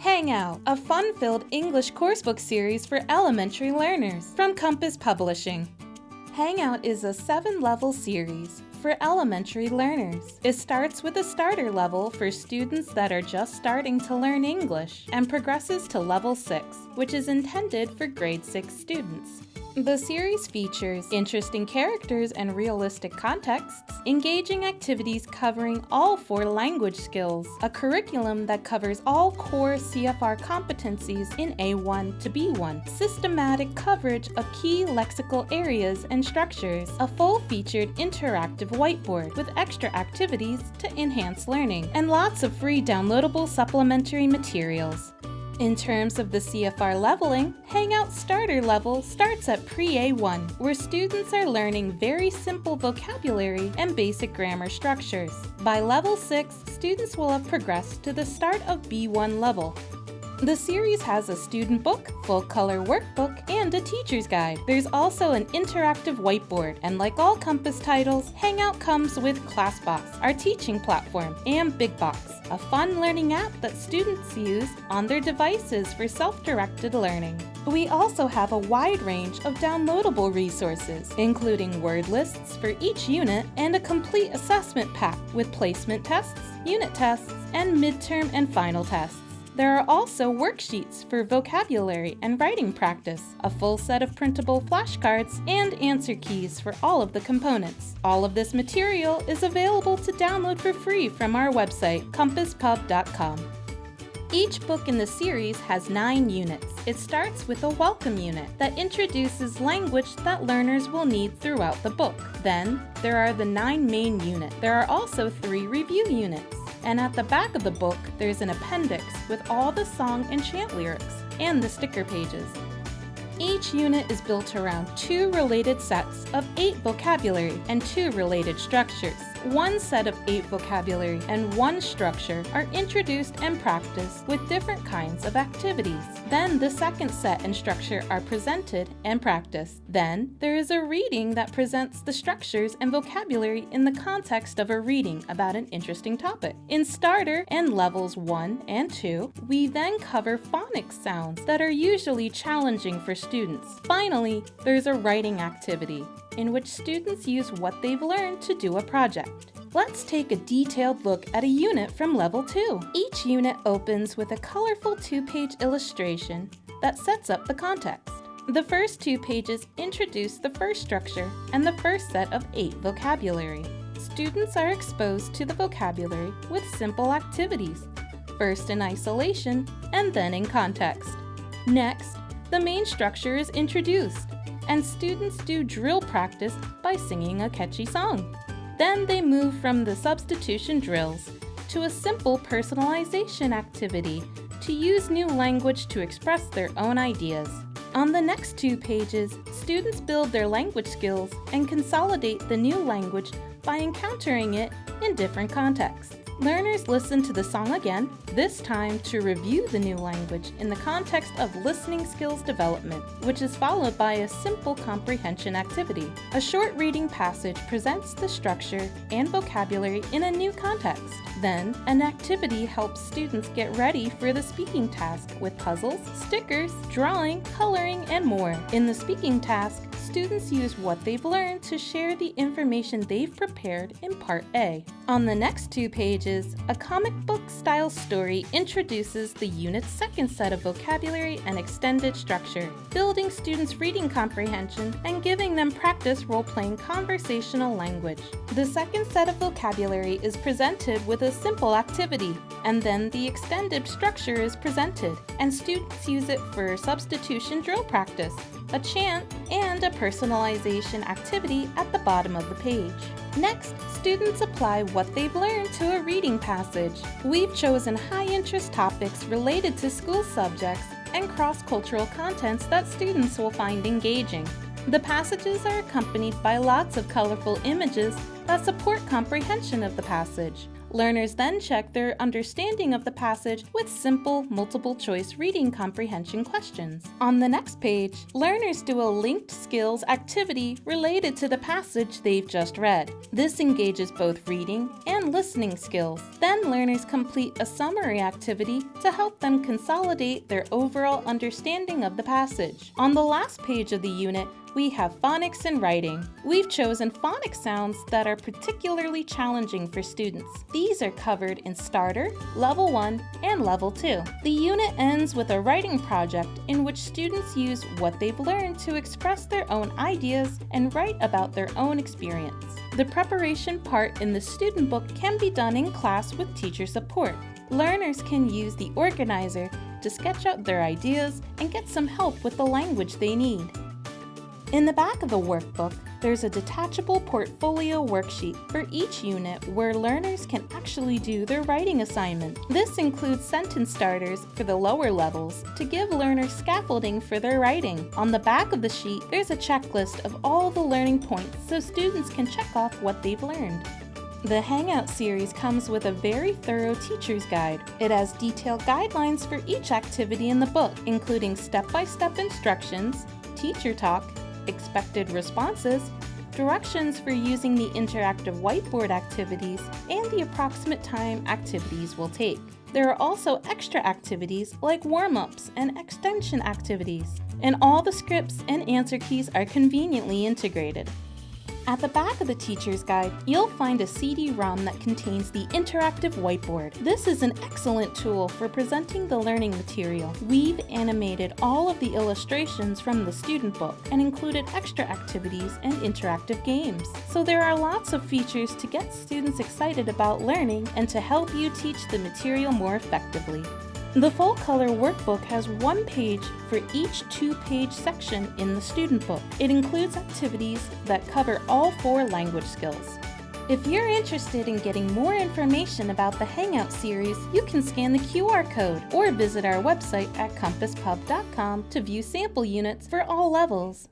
Hangout, a fun-filled English coursebook series for elementary learners from Compass Publishing. Hangout is a 7-level series for elementary learners. It starts with a starter level for students that are just starting to learn English and progresses to level 6, which is intended for grade 6 students. The series features interesting characters and realistic contexts, engaging activities covering all 4 language skills, a curriculum that covers all core CFR competencies in A1 to B1, systematic coverage of key lexical areas and structures, a full-featured interactive whiteboard with extra activities to enhance learning, and lots of free downloadable supplementary materials. In terms of the CFR leveling, Hangout Starter level starts at Pre-A1, where students are learning very simple vocabulary and basic grammar structures. By level 6, students will have progressed to the start of B1 level. The series has a student book, full-color workbook, and a teacher's guide. There's also an interactive whiteboard, and like all Compass titles, Hangout comes with ClassBox, our teaching platform, and BigBox, a fun learning app that students use on their devices for self-directed learning. We also have a wide range of downloadable resources, including word lists for each unit and a complete assessment pack with placement tests, unit tests, and midterm and final tests. There are also worksheets for vocabulary and writing practice, a full set of printable flashcards, and answer keys for all of the components. All of this material is available to download for free from our website, compasspub.com. Each book in the series has 9 units. It starts with a welcome unit that introduces language that learners will need throughout the book. Then, there are the 9 main units. There are also 3 review units. And at the back of the book, there's an appendix with all the song and chant lyrics and the sticker pages. Each unit is built around 2 related sets of 8 vocabulary and 2 related structures. 1 set of 8 vocabulary and 1 structure are introduced and practiced with different kinds of activities. Then the second set and structure are presented and practiced. Then there is a reading that presents the structures and vocabulary in the context of a reading about an interesting topic. In starter and levels 1 and 2, we then cover phonics sounds that are usually challenging for students. Finally, there's a writing activity in which students use what they've learned to do a project. Let's take a detailed look at a unit from level 2. Each unit opens with a colorful 2-page illustration that sets up the context. The first 2 pages introduce the first structure and the first set of 8 vocabulary. Students are exposed to the vocabulary with simple activities, first in isolation and then in context. Next, the main structure is introduced, and students do drill practice by singing a catchy song. Then they move from the substitution drills to a simple personalization activity to use new language to express their own ideas. On the next 2 pages, students build their language skills and consolidate the new language by encountering it in different contexts. Learners listen to the song again, this time to review the new language in the context of listening skills development, which is followed by a simple comprehension activity. A short reading passage presents the structure and vocabulary in a new context. Then, an activity helps students get ready for the speaking task with puzzles, stickers, drawing, coloring, and more. In the speaking task, students use what they've learned to share the information they've prepared in Part A. On the next 2 pages, a comic book-style story introduces the unit's second set of vocabulary and extended structure, building students' reading comprehension and giving them practice role-playing conversational language. The second set of vocabulary is presented with a simple activity, and then the extended structure is presented, and students use it for substitution drill practice, a chant, and a personalization activity at the bottom of the page. Next, students apply what they've learned to a reading passage. We've chosen high-interest topics related to school subjects and cross-cultural contents that students will find engaging. The passages are accompanied by lots of colorful images that support comprehension of the passage. Learners then check their understanding of the passage with simple, multiple-choice reading comprehension questions. On the next page, learners do a linked skills activity related to the passage they've just read. This engages both reading and listening skills. Then learners complete a summary activity to help them consolidate their overall understanding of the passage. On the last page of the unit, we have phonics and writing. We've chosen phonics sounds that are particularly challenging for students. These are covered in Starter, Level 1, and Level 2. The unit ends with a writing project in which students use what they've learned to express their own ideas and write about their own experience. The preparation part in the student book can be done in class with teacher support. Learners can use the organizer to sketch out their ideas and get some help with the language they need. In the back of the workbook, there's a detachable portfolio worksheet for each unit where learners can actually do their writing assignment. This includes sentence starters for the lower levels to give learners scaffolding for their writing. On the back of the sheet, there's a checklist of all the learning points so students can check off what they've learned. The Hangout series comes with a very thorough teacher's guide. It has detailed guidelines for each activity in the book, including step-by-step instructions, teacher talk, expected responses, directions for using the interactive whiteboard activities, and the approximate time activities will take. There are also extra activities like warm-ups and extension activities, and all the scripts and answer keys are conveniently integrated. At the back of the teacher's guide, you'll find a CD-ROM that contains the interactive whiteboard. This is an excellent tool for presenting the learning material. We've animated all of the illustrations from the student book and included extra activities and interactive games. So there are lots of features to get students excited about learning and to help you teach the material more effectively. The full-color workbook has one page for each two-page section in the student book. It includes activities that cover all 4 language skills. If you're interested in getting more information about the Hangout series, you can scan the QR code or visit our website at compasspub.com to view sample units for all levels.